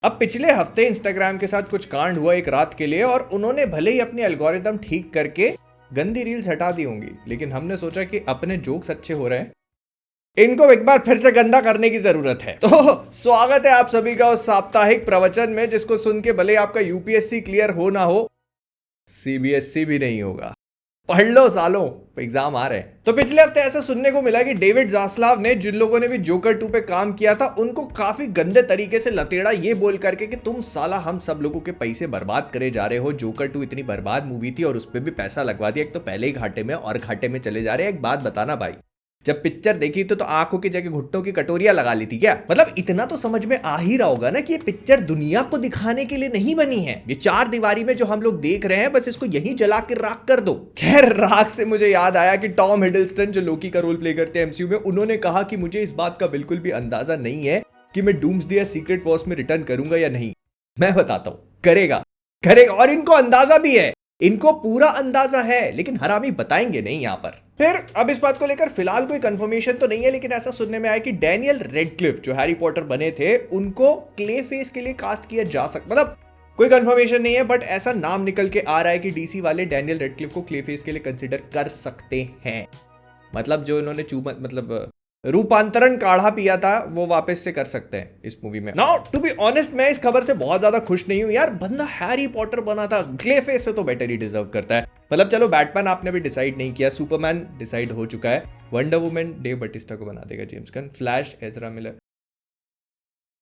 अब पिछले हफ्ते इंस्टाग्राम के साथ कुछ कांड हुआ एक रात के लिए और उन्होंने भले ही अपनी एल्गोरिदम ठीक करके गंदी रील्स हटा दी होंगी, लेकिन हमने सोचा कि अपने जोक्स अच्छे हो रहे हैं, इनको एक बार फिर से गंदा करने की जरूरत है। तो स्वागत है आप सभी का उस साप्ताहिक प्रवचन में जिसको सुन के भले आपका यूपीएससी क्लियर हो ना हो, सीबीएसई भी नहीं होगा, पढ़ लो सालों, एग्जाम आ रहे हैं। तो पिछले हफ्ते ऐसा सुनने को मिला कि डेविड जास्लाव ने, जिन लोगों ने भी जोकर 2 पे काम किया था, उनको काफी गंदे तरीके से लतेड़ा ये बोल करके कि तुम साला हम सब लोगों के पैसे बर्बाद करे जा रहे हो। जोकर 2 इतनी बर्बाद मूवी थी और उस पर भी पैसा लगवा दिया, एक तो पहले ही घाटे में और घाटे में चले जा रहे हैं। एक बात बताना भाई, जब पिक्चर देखी तो आंखों की जगह घुट्टों की कटोरियां लगा ली थी क्या? मतलब इतना तो समझ में आ ही रहा होगा ना कि ये पिक्चर दुनिया को दिखाने के लिए नहीं बनी है। ये 4 दीवारी में जो हम लोग देख रहे हैं, बस इसको यहीं जला के राख कर दो। खैर, राख से मुझे याद आया कि टॉम हिडलस्टन जो लोकी का रोल प्ले करते हैं एमसीयू में, उन्होंने कहा कि मुझे इस बात का बिल्कुल भी अंदाजा नहीं है कि मैं डूम्सडे या सीक्रेट वॉर्स में रिटर्न करूंगा या नहीं। मैं बताता हूं, करेगा करेगा, और इनको अंदाजा भी है, इनको पूरा अंदाजा है, लेकिन हरामी बताएंगे नहीं यहां पर। फिर अब इस बात को लेकर फिलहाल कोई कंफर्मेशन तो नहीं है, लेकिन ऐसा सुनने में आया कि डैनियल रेडक्लिफ जो हैरी पॉटर बने थे, उनको क्ले फेस के लिए कास्ट किया जा सकता, मतलब कोई कंफर्मेशन नहीं है, बट ऐसा नाम निकल के आ रहा है कि डीसी वाले डैनियल रेडक्लिफ को क्ले फेस के लिए कंसिडर कर सकते हैं। मतलब जो इन्होंने रूपांतरण काढ़ा पिया था वो वापस से कर सकते हैं इस मूवी में। नाउ टू बी ऑनेस्ट, मैं इस खबर से बहुत ज्यादा खुश नहीं हूं यार। बंदा हैरी पॉटर बना था, क्ले फेस से तो बेटर ही डिजर्व करता है। मतलब चलो, बैटमैन आपने भी डिसाइड नहीं किया, सुपरमैन डिसाइड हो चुका है, वंडर वुमन डेव बटिस्टा को बना देगा James Gunn, flash Ezra Miller,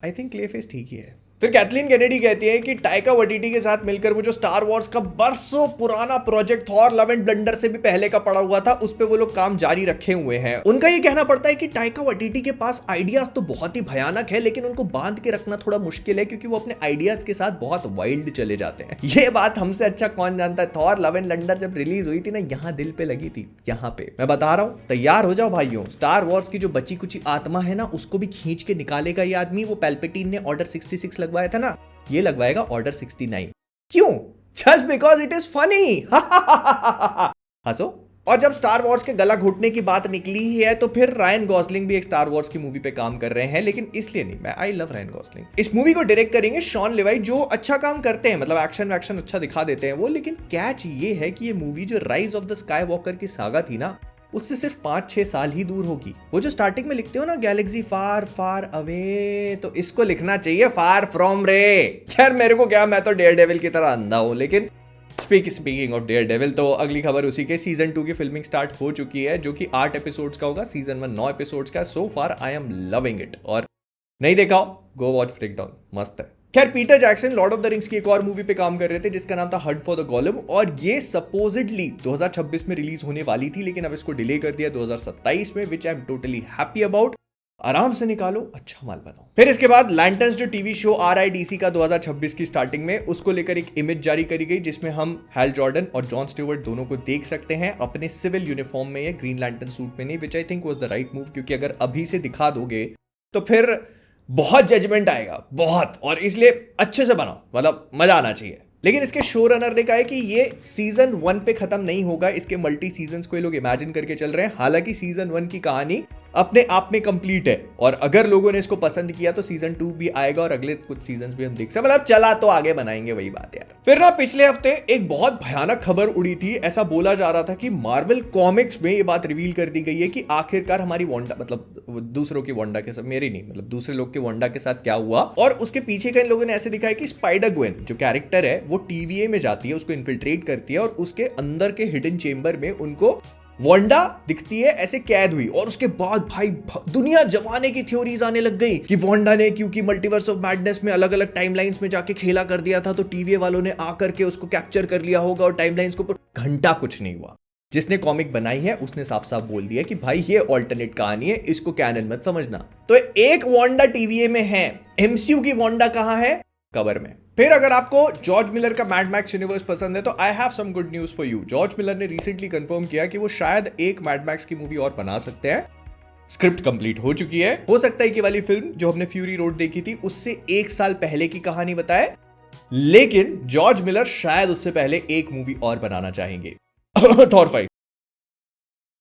I think clay face ठीक ही है। फिर कैथलीन केनेडी कहती है कि टाइका वाइटिटी के साथ मिलकर वो जो स्टार वॉर्स का बरसों पुराना project Thor love and blunder से भी पहले का पड़ा हुआ था, उस पे वो लोग काम जारी रखे हुए हैं। उनका ये कहना पड़ता है कि टाइका वाइटिटी के पास आइडियाज तो बहुत ही भयानक है, लेकिन उनको बांध के रखना थोड़ा मुश्किल है क्योंकि वो अपने आइडियाज के साथ बहुत वाइल्ड चले जाते हैं। ये बात हमसे अच्छा कौन जानता है। थॉर लव एंड ब्लंडर जब रिलीज हुई थी ना, यहाँ दिल पे लगी थी, यहाँ पे मैं बता रहा हूँ, तैयार हो जाओ भाइयों। स्टार वॉर्स की जो बची कुची आत्मा है ना, उसको भी खींच के निकालेगा ये आदमी। वो पैल्पेटीन ने ऑर्डर 66 लगवाया था ना, ये लगवाएगा ऑर्डर 69। क्यों? Just because it is funny. हंसो। और जब स्टार वॉर्स के गला घुटने की बात निकली ही है, तो फिर रायन गॉसलिंग भी एक स्टार वॉर्स की मूवी पे काम कर रहे हैं, लेकिन इसलिए नहीं, मैं आई लव रायन गॉसलिंग। इस मूवी को डायरेक्ट करेंगे शॉन लेवाई, जो अच्छा काम करते हैं, मतलब एक्शन वैक्शन अच्छा दिखा देते हैं वो। लेकिन कैच ये है कि ये मूवी जो rise of the sky walker की सागा थी ना, उससे सिर्फ 5-6 साल ही दूर होगी। वो जो स्टार्टिंग में लिखते हो ना, गैलेक्सी फार फार अवे, तो इसको लिखना चाहिए फार फ्रॉम रे। खैर मेरे को क्या, मैं तो डेयर डेविल की तरह अंधा हूं। लेकिन स्पीकिंग ऑफ डेयर डेविल, तो अगली खबर उसी के सीजन 2 की फिल्मिंग स्टार्ट हो चुकी है, जो कि 8 एपिसोड्स का होगा। सीजन 1 9 एपिसोड्स का। सो फार आई एम लविंग इट, और नहीं देखा हो गो वॉच ब्रेकडाउन, मस्त है। खैर, Peter Jackson Lord of the rings की एक और मूवी पे काम कर रहे थे जिसका नाम था हंट फॉर द गोलेम, और ये सपोजिडली 2026 में रिलीज होने वाली थी, लेकिन अब इसको डिले कर दिया 2027 में, which I am totally happy about. आराम से निकालो, अच्छा माल बनाओ। फिर इसके बाद लैंटर्न्स जो टीवी शो आ रहा है डीसी का 2026 की स्टार्टिंग में, उसको लेकर एक इमेज जारी करी गई जिसमें हम हैल जॉर्डन और जॉन स्टीवर्ट दोनों को देख सकते हैं अपने सिविल यूनिफॉर्म में, या ग्रीन लैंटर्न सूट में नहीं, which I think was the right move, क्योंकि अगर अभी से दिखा दोगे तो फिर बहुत जजमेंट आएगा, बहुत, और इसलिए अच्छे से बनाओ, मतलब मजा आना चाहिए। लेकिन इसके शो रनर ने कहा है कि ये सीजन 1 पे खत्म नहीं होगा, इसके मल्टी सीजन्स को ये लोग इमेजिन करके चल रहे हैं। हालांकि सीजन 1 की कहानी अपने आप में कंप्लीट है, और अगर लोगों ने इसको पसंद किया तो सीजन 2 भी आएगा और अगले कुछ सीजन्स भी हम देख सकते, मतलब चला तो आगे बनाएंगे, वही बात यार। फिर ना पिछले हफ्ते एक बहुत भयानक खबर उड़ी थी। ऐसा बोला जा रहा था कि मार्वल कॉमिक्स में ये बात रिवील कर दी गई है कि आखिरकार हमारी वांडा, मतलब दूसरों की वांडा के साथ, मेरी नहीं, मतलब दूसरे लोग के वांडा के साथ क्या हुआ, और उसके पीछे का इन लोगों ने ऐसे दिखाया कि स्पाइडर ग्वेन जो कैरेक्टर है वो TVA में जाती है, उसको इन्फिल्ट्रेट करती है, और उसके अंदर के हिडन चेंबर में उनको वांडा दिखती है ऐसे कैद हुई। और उसके बाद भाई दुनिया जमाने की थ्योरीज आने लग गई कि वांडा ने, क्योंकि मल्टीवर्स ऑफ मैडनेस में अलग अलग टाइमलाइंस में जाके खेला कर दिया था, तो TVA वालों ने आकर के उसको कैप्चर कर लिया होगा और टाइमलाइंस को। घंटा कुछ नहीं हुआ। जिसने कॉमिक बनाई है उसने साफ साफ बोल दिया कि भाई ये ऑल्टरनेट कहानी है, इसको कैनन मत समझना। तो एक वांडा TVA में है, MCU की वांडा कहां है? कवर में। फिर अगर आपको जॉर्ज मिलर का मैड मैक्स यूनिवर्स पसंद है तो I have some good news for you. George Miller ने रिसेंटली कंफर्म किया कि वो शायद एक मैड मैक्स की मूवी और बना सकते हैं। स्क्रिप्ट कंप्लीट हो चुकी है। हो सकता है कि वाली फिल्म जो हमने फ्यूरी रोड देखी थी उससे 1 साल पहले की कहानी बताए, लेकिन जॉर्ज मिलर शायद उससे पहले एक मूवी और बनाना चाहेंगे। थॉर 5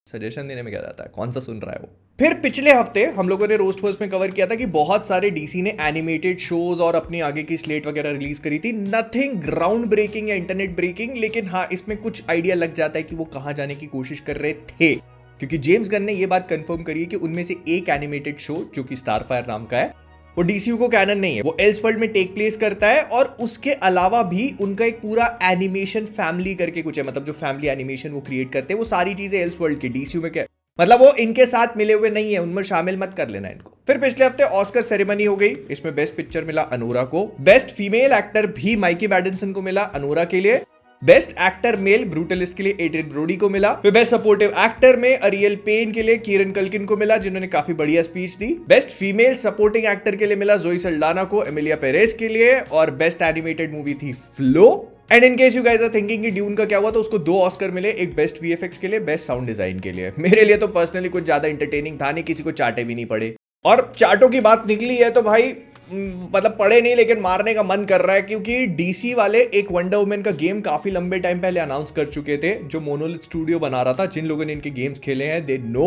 सजेशन देने में क्या जाता है, कौन सा सुन रहा है वो। फिर पिछले हफ्ते हम लोगों ने रोस्ट फर्स्ट में कवर किया था कि बहुत सारे डीसी ने एनिमेटेड शोज और अपनी आगे की स्लेट वगैरह रिलीज करी थी। नथिंग ग्राउंड ब्रेकिंग या इंटरनेट ब्रेकिंग, लेकिन हाँ इसमें कुछ आइडिया लग जाता है कि वो कहां जाने की कोशिश कर रहे थे, क्योंकि जेम्स गन ने ये बात कंफर्म करी है कि उनमें से एक एनिमेटेड शो जो कि स्टारफायर नाम का है वो डीसीयू को कैनन नहीं है, वो एल्सवर्ल्ड में टेक प्लेस करता है। और उसके अलावा भी उनका एक पूरा एनिमेशन फैमिली करके कुछ है, मतलब जो फैमिली एनिमेशन वो क्रिएट करते हैं वो सारी चीजें एल्सवर्ल्ड की, डीसीयू में क्या मतलब वो इनके साथ मिले हुए नहीं है, उनमें शामिल मत कर लेना इनको। फिर पिछले हफ्ते ऑस्कर सेरेमनी हो गई, इसमें बेस्ट पिक्चर मिला अनोरा को, बेस्ट फीमेल एक्टर भी माइकी बैडनसन को मिला अनोरा के लिए, बेस्ट एक्टर मेल ब्रूटलिस्ट के लिए एड्रियन ब्रोडी को मिला, फिर बेस्ट सपोर्टिव एक्टर में अरियल पेन के लिए कीरन कल्किन को मिला जिन्होंने काफी बढ़िया स्पीच दी, बेस्ट फीमेल सपोर्टिंग एक्टर के लिए मिला जोई सल्डाना को एमिलिया पेरेस के लिए, और बेस्ट एनिमेटेड मूवी थी Flow. And in case you guys are thinking कि ड्यून का क्या हुआ, तो उसको 2 ऑस्कर मिले, एक बेस्ट वीएफएक्स के लिए, बेस्ट साउंड डिजाइन के लिए। मेरे लिए तो पर्सनली कुछ ज्यादा इंटरटेनिंग था नहीं, किसी को चाटे भी नहीं पड़े। और चाटों की बात निकली है तो भाई मतलब पढ़े नहीं लेकिन मारने का मन कर रहा है, क्योंकि डीसी वाले एक वंडर वुमन का गेम काफी लंबे टाइम पहले अनाउंस कर चुके थे, जो मोनोलिथ स्टूडियो बना रहा था। जिन लोगों ने इनके गेम्स खेले हैं they know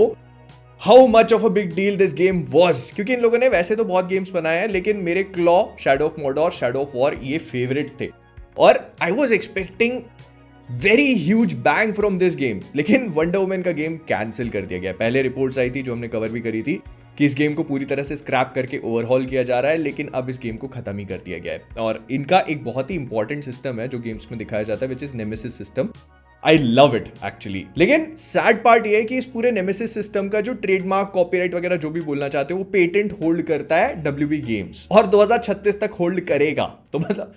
how much of a big deal this game was, क्योंकि इन लोगों ने वैसे तो बहुत गेम्स बनाए हैं, लेकिन मेरे claw, Shadow of Mordor, Shadow of War ये फेवरेट्स थे और I was expecting very huge bang from this game, लेकिन वंडर वुमन का गेम कैंसिल कर दिया गया। पहले रिपोर्ट्स आई थी जो हमने कवर भी करी थी कि इस गेम को पूरी तरह से स्क्रैप करके ओवरहॉल किया जा रहा है, लेकिन अब इस गेम को खत्म ही कर दिया गया है। और इनका एक बहुत ही इंपॉर्टेंट सिस्टम है जो गेम्स में दिखाया जाता है, which is nemesis system. I love it actually, लेकिन सैड पार्ट ये है कि इस पूरे नेमेसिस सिस्टम का जो ट्रेडमार्क, कॉपीराइट वगैरह जो भी बोलना चाहते हो वो पेटेंट होल्ड करता है डब्ल्यूबी गेम्स और 2036 तक होल्ड करेगा। तो मतलब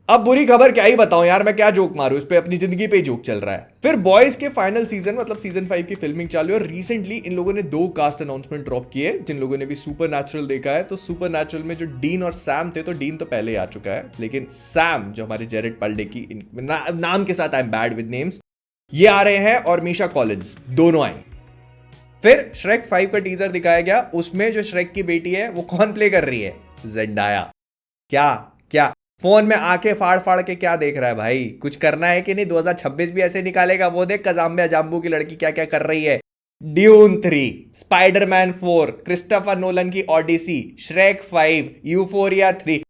अब बुरी खबर क्या ही बताऊं यार, मैं क्या जोक मारूं, इस पे अपनी जिंदगी पे जोक चल रहा है। फिर बॉयज के फाइनल सीजन मतलब सीजन 5 की फिल्मिंग चालू है और रिसेंटली इन लोगों ने 2 कास्ट अनाउंसमेंट ड्रॉप किए। जिन लोगों ने भी सुपरनैचुरल देखा है तो सुपरनैचुरल में जो डीन और सैम थे, तो डीन तो पहले ही आ चुका है, लेकिन सैम जो हमारे जेरेड पाल्डेकी नाम के साथ, I am bad with names, ये आ रहे हैं और मीशा कॉलिंस दोनों आए। फिर श्रेक 5 का टीजर दिखाया गया, उसमें जो श्रेक की बेटी है वो कौन प्ले कर रही है, जेंडाया। क्या फोन में आंखें फाड़ फाड़ के क्या देख रहा है भाई, कुछ करना है कि नहीं, 2026 भी ऐसे निकालेगा। वो देख कजाम्बे अजाम्बू की लड़की क्या क्या कर रही है। ड्यून 3, स्पाइडरमैन 4, क्रिस्टोफर नोलन की ऑडिसी, श्रेक 5, यूफोरिया 3,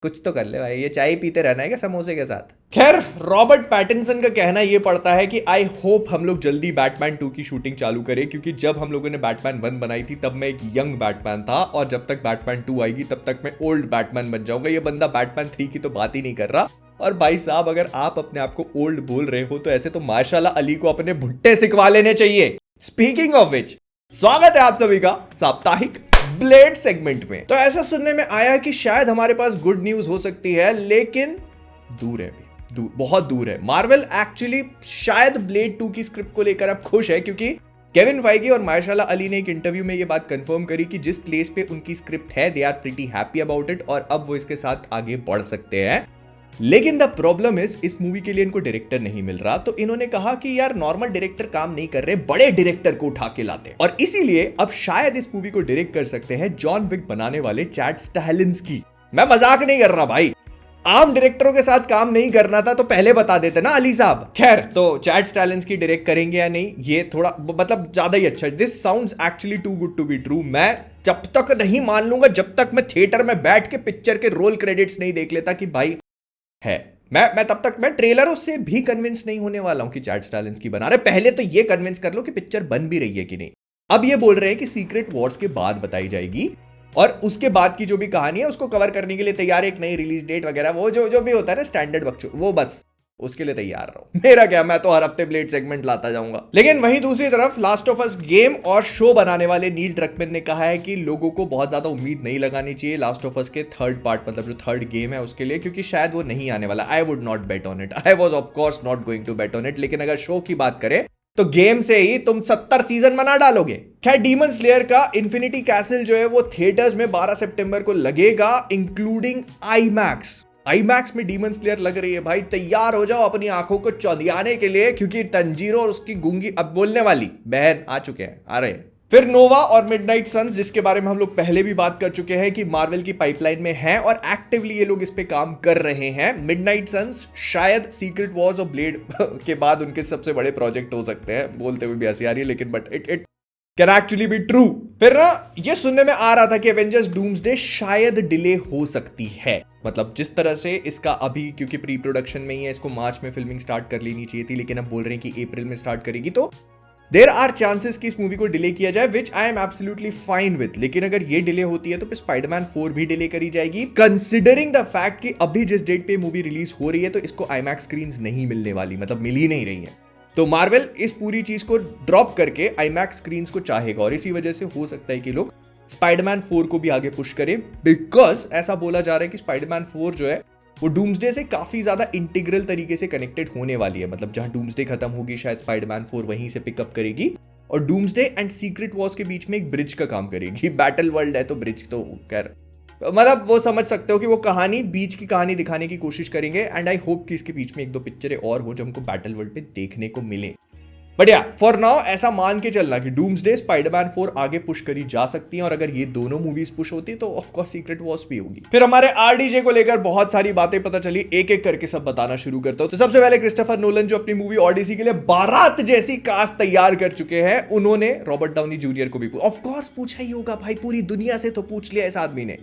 कुछ तो कर ले भाई, ये चाय पीते रहना है क्या समोसे के साथ। खैर रॉबर्ट पैटिंसन का कहना ये पड़ता है कि आई होप हम लोग जल्दी बैटमैन 2 की शूटिंग चालू करें, क्योंकि जब हम लोगों ने बैटमैन 1 बनाई थी तब मैं एक यंग बैटमैन था और जब तक बैटमैन 2 आएगी तब तक मैं ओल्ड बैटमैन बन जाऊंगा। ये बंदा बैटमैन 3 की तो बात ही नहीं कर रहा। और भाई साहब अगर आप अपने आप को ओल्ड बोल रहे हो तो ऐसे तो माशाल्लाह अली को अपने भुट्टे सिखवा लेने चाहिए। स्पीकिंग ऑफ विच, स्वागत है आप सभी का साप्ताहिक ब्लेड सेगमेंट में। तो ऐसा सुनने में आया कि शायद हमारे पास गुड न्यूज हो सकती है, लेकिन दूर है, भी बहुत दूर है। मार्वल एक्चुअली शायद ब्लेड 2 की स्क्रिप्ट को लेकर अब खुश है, क्योंकि केविन फाइगी और मार्शाला अली ने एक इंटरव्यू में ये बात कंफर्म करी कि जिस प्लेस पे उनकी स्क्रिप्ट है they are pretty happy about it और अब वो इसके साथ आगे बढ़ सकते हैं। लेकिन द प्रॉब्लम इज इस मूवी के लिए इनको डायरेक्टर नहीं मिल रहा, तो इन्होंने कहा कि यार नॉर्मल डायरेक्टर काम नहीं कर रहे, बड़े डायरेक्टर को उठा के लाते हैं। और इसीलिए अब शायद इस मूवी को डायरेक्ट कर सकते हैं जॉन विक बनाने वाले चैड स्टालिन्स्की। मैं मजाक नहीं कर रहा भाई, आम डायरेक्टरों के साथ काम नहीं करना था तो पहले बता देते ना अली साहब। खैर तो चैड स्टालिन्स्की डायरेक्ट करेंगे या नहीं ये थोड़ा मतलब ज्यादा ही अच्छा है। This sounds actually too good to be true. मैं जब तक नहीं मान लूंगा जब तक मैं थिएटर में बैठ के पिक्चर के रोल क्रेडिट्स नहीं देख लेता कि भाई है, मैं तब तक मैं ट्रेलरों से भी कन्विंस नहीं होने वाला हूं कि चैड स्टालिन्स्की बना रहे। पहले तो ये कन्विंस कर लो कि पिक्चर बन भी रही है कि नहीं। अब ये बोल रहे हैं कि सीक्रेट वॉर्स के बाद बताई जाएगी और उसके बाद की जो भी कहानी है उसको कवर करने के लिए तैयार, एक नई रिलीज डेट वगैरह वो जो भी होता है ना स्टैंडर्ड बकचोद, वो बस उसके लिए तैयार रहो। मेरा क्या, मैं तो हर हफ्ते ब्लेड सेगमेंट लाता जाऊंगा। लेकिन वहीं दूसरी तरफ लास्ट ऑफ अस गेम और शो बनाने वाले नील ड्रकमैन ने कहा है कि लोगों को बहुत ज्यादा उम्मीद नहीं लगानी चाहिए लास्ट ऑफ अस के थर्ड पार्ट, मतलब जो थर्ड गेम है उसके लिए, क्योंकि शायद वो नहीं आने वाला। I would not bet on it, I was of course not going to bet on it. लेकिन अगर शो की बात करें तो गेम से ही तुम 70 सीजन बना डालोगे। खैर डीमन स्लेयर का इन्फिनिटी कैसल जो है वो थिएटर्स में 12 सितंबर को लगेगा, इंक्लूडिंग आईमैक्स में डीमन स्लेयर लग रही है भाई। तैयार हो जाओ अपनी आंखों को चौंधियाने के लिए, क्योंकि तंजीरो और उसकी गूंगी अब बोलने वाली बहन आ चुके हैं, आ रहे हैं। फिर नोवा और मिडनाइट सन्स, जिसके बारे में हम लोग पहले भी बात कर चुके हैं कि मार्वल की पाइपलाइन में है और एक्टिवली ये लोग इस पे काम कर रहे हैं। मिडनाइट सन्स शायद सीक्रेट वॉर्स और ब्लेड के बाद उनके सबसे बड़े प्रोजेक्ट हो सकते हैं। बोलते हुए भी हंसी आ रही है, लेकिन but it can actually be true. फिर ना ये सुनने में आ रहा था कि एवेंजर्स डूम्सडे शायद डिले हो सकती है। मतलब जिस तरह से इसका अभी, क्योंकि प्री प्रोडक्शन में ही है, इसको मार्च में फिल्मिंग स्टार्ट कर लेनी चाहिए थी, लेकिन अब बोल रहे हैं कि अप्रैल में स्टार्ट करेगी। तो देयर आर चांसेस कि इस मूवी को डिले किया जाए, which I am absolutely fine with. लेकिन अगर ये डिले होती है तो फिर स्पाइडरमैन 4 भी डिले करी जाएगी, कंसिडरिंग द फैक्ट कि अभी जिस डेट पे मूवी रिलीज हो रही है तो इसको आईमैक्स स्क्रीन्स नहीं मिलने वाली, मतलब मिल ही नहीं रही है। तो मार्वल इस पूरी चीज को ड्रॉप करके आईमैक्स स्क्रीन्स को चाहेगा और इसी वजह से हो सकता है कि लोग स्पाइडरमैन 4 को भी आगे पुश करें, बिकॉज ऐसा बोला जा रहा है कि स्पाइडरमैन 4 जो है वो डूम्सडे से काफी ज्यादा इंटीग्रल तरीके से कनेक्टेड होने वाली है। मतलब जहां डूम्सडे खत्म होगी शायद स्पाइडरमैन 4 वहीं से पिकअप करेगी और डूम्सडे एंड सीक्रेट वॉर्स के बीच में एक ब्रिज का काम करेगी। बैटल वर्ल्ड है तो ब्रिज तो खैर, मतलब वो समझ सकते हो कि वो कहानी, बीच की कहानी दिखाने की कोशिश करेंगे। एंड आई होप कि इसके बीच में एक दो पिक्चरें और हो जो हमको बैटल वर्ल्ड पे देखने को मिले। बट या फॉर नाउ ऐसा मान के चलना कि डूम्सडे स्पाइडरमैन 4 आगे पुश करी जा सकती हैं और अगर ये दोनों मूवीज पुश होती तो ऑफ कोर्स सीक्रेट वॉर्स भी होगी। फिर हमारे आरडीजे को लेकर बहुत सारी बातें पता चली, एक एक करके सब बताना शुरू करता हूं। तो सबसे पहले क्रिस्टोफर नोलन जो अपनी मूवी ऑडिसी के लिए बारात जैसी कास्ट तैयार कर चुके हैं, उन्होंने रॉबर्ट डाउनी जूनियर को भी ऑफ कोर्स पूछा ही होगा भाई, पूरी दुनिया से तो पूछ लिया इस आदमी ने।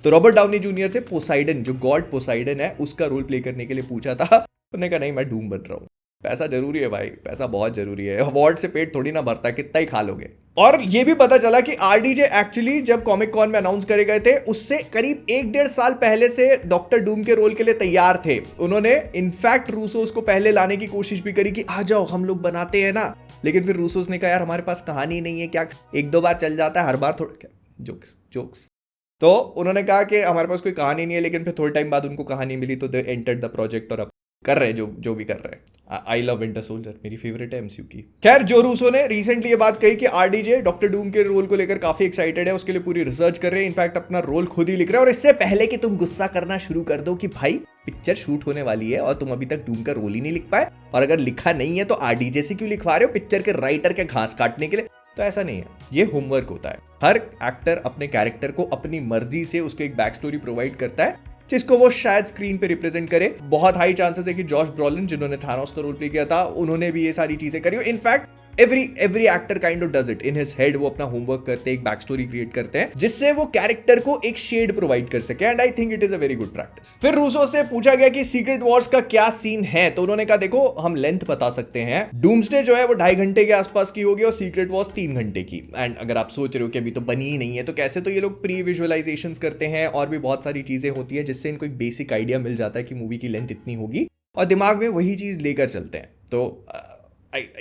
तो रॉबर्ट डाउनी जूनियर से पोसाइडन, जो गॉड पोसाइडन है, उसका रोल प्ले करने के लिए पूछा था। उन्होंने कहा नहीं, मैं डूम बन रहा हूं। पैसा जरूरी है भाई, पैसा बहुत जरूरी है, अवार्ड से पेट थोड़ी ना भरता, कितना ही खा लोगे। और ये भी पता चला कि आरडीजे एक्चुअली जब कॉमिक कॉन में अनाउंस करे गए थे उससे करीब 1-1.5 साल पहले से डॉक्टर डूम के रोल के लिए तैयार थे। उन्होंने इनफैक्ट रूसोस को पहले लाने की कोशिश भी करी कि आ जाओ हम लोग बनाते हैं ना, लेकिन फिर रूसोस ने कहा यार हमारे पास कहानी नहीं है, क्या 1-2 बार चल जाता है, हर बार थोड़ा जोक्स। तो उन्होंने कहा कि हमारे पास कोई कहानी नहीं है, लेकिन फिर थोड़े टाइम बाद उनको कहानी मिली तो दे एंटर्ड द प्रोजेक्ट और अब कर रहे हैं जो भी कर रहे हैं। आई लव विंटर सोल्जर, मेरी फेवरेट है एमसीयू की। खैर जो रूसो ने रिसेंटली ये बात कही कि आरडीजे डॉक्टर डूम के रोल को लेकर काफी एक्साइटेड है, उसके लिए पूरी रिसर्च कर रहे हैं, इनफैक्ट अपना रोल खुद ही लिख रहे हैं। और इससे पहले कि तुम गुस्सा करना शुरू कर दो कि भाई पिक्चर शूट होने वाली है और तुम अभी तक डूम का रोल ही नहीं लिख पाए, और अगर लिखा नहीं है तो आरडीजे से क्यों लिखवा रहे हो, पिक्चर के राइटर के घास काटने के लिए? तो ऐसा नहीं है, ये होमवर्क होता है। हर एक्टर अपने कैरेक्टर को अपनी मर्जी से उसको एक बैक स्टोरी प्रोवाइड करता है जिसको वो शायद स्क्रीन पे रिप्रेजेंट करे। बहुत हाई चांसेस है कि जॉश ब्रॉलिन जिन्होंने थानोस का रोल प्ले किया था, उन्होंने भी ये सारी चीजें करी। In fact every actor kind of does it in his head. वो अपना होमवर्क करते हैं, एक बैक स्टोरी क्रिएट करते हैं जिससे वो कैरेक्टर को एक शेड प्रोवाइड कर सके, and I think it is a very good practice. फिर रूसो से पूछा गया कि सीक्रेट वॉर्स का क्या सीन है, तो उन्होंने कहा देखो हम लेंथ बता सकते हैं, डूम्सडे जो है वो 2.5 घंटे के आसपास की होगी और सीक्रेट वॉर्स 3 घंटे की। एंड अगर आप सोच रहे हो कि अभी तो बनी ही नहीं है तो कैसे, तो ये लोग प्री विजुअलाइजेशंस करते हैं और भी बहुत सारी चीजें होती है जिससे इनको एक बेसिक आइडिया मिल जाता है कि मूवी की लेंथ इतनी होगी और दिमाग में वही चीज लेकर चलते हैं। तो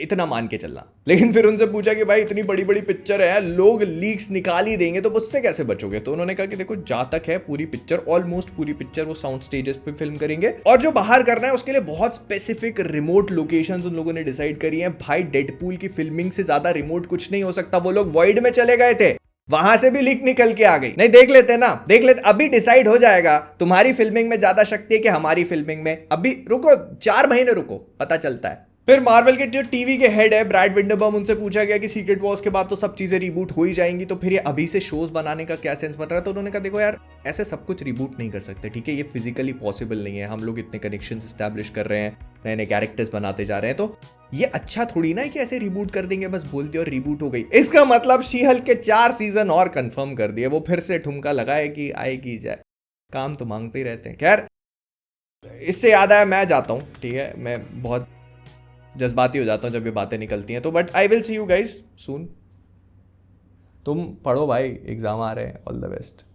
इतना मान के चलना। लेकिन फिर उनसे पूछा कि भाई इतनी बड़ी बड़ी पिक्चर है, लोग लीक्स निकाल ही देंगे तो उससे कैसे बचोगे? तो उन्होंने कहा कि देखो जहां तक है पूरी पिक्चर, ऑलमोस्ट पूरी पिक्चर वो साउंड स्टेजेस पे फिल्म करेंगे और जो बाहर करना है उसके लिए बहुत स्पेसिफिक रिमोट लोकेशंस उन लोगों ने डिसाइड करी हैं। भाई डेडपूल की फिल्मिंग से ज्यादा रिमोट कुछ नहीं हो सकता। वो लोग वॉइड में चले गए थे, वहां से भी लीक निकल के आ गई। नहीं देख लेते ना, देख लेते, अभी डिसाइड हो जाएगा। तुम्हारी फिल्मिंग में ज्यादा शक्ति है कि हमारी फिल्मिंग में? अभी रुको, 4 महीने रुको, पता चलता है। फिर मार्वल के जो टीवी के हेड है ब्रैड विंडरबम, उनसे पूछा गया कि सीक्रेट वॉर्स के बाद तो सब चीजें रिबूट हो ही जाएंगी, तो फिर ये अभी से शोज बनाने का क्या सेंस बन रहा है? तो उन्होंने कहा देखो यार ऐसे सब कुछ रिबूट नहीं कर सकते, ठीक है, ये फिजिकली पॉसिबल नहीं है। हम लोग इतने कनेक्शंस एस्टैब्लिश कर रहे हैं, नए नए कैरेक्टर्स बनाते जा रहे हैं, तो ये अच्छा थोड़ी ना है कि ऐसे रिबूट कर देंगे, बस बोल दिया और रिबूट हो गई। इसका मतलब शी हल्क के 4 सीजन और कंफर्म कर दिए, वो फिर से ठुमका लगाए कि आएगी जाए, काम तो मांगते ही रहते हैं। खैर इससे याद आया, मैं जाता हूँ, ठीक है, मैं बहुत जज्बाती हो जाता हूँ जब ये बातें निकलती हैं, तो but I will see you guys soon. तुम पढ़ो भाई, एग्जाम आ रहे हैं, ऑल द बेस्ट।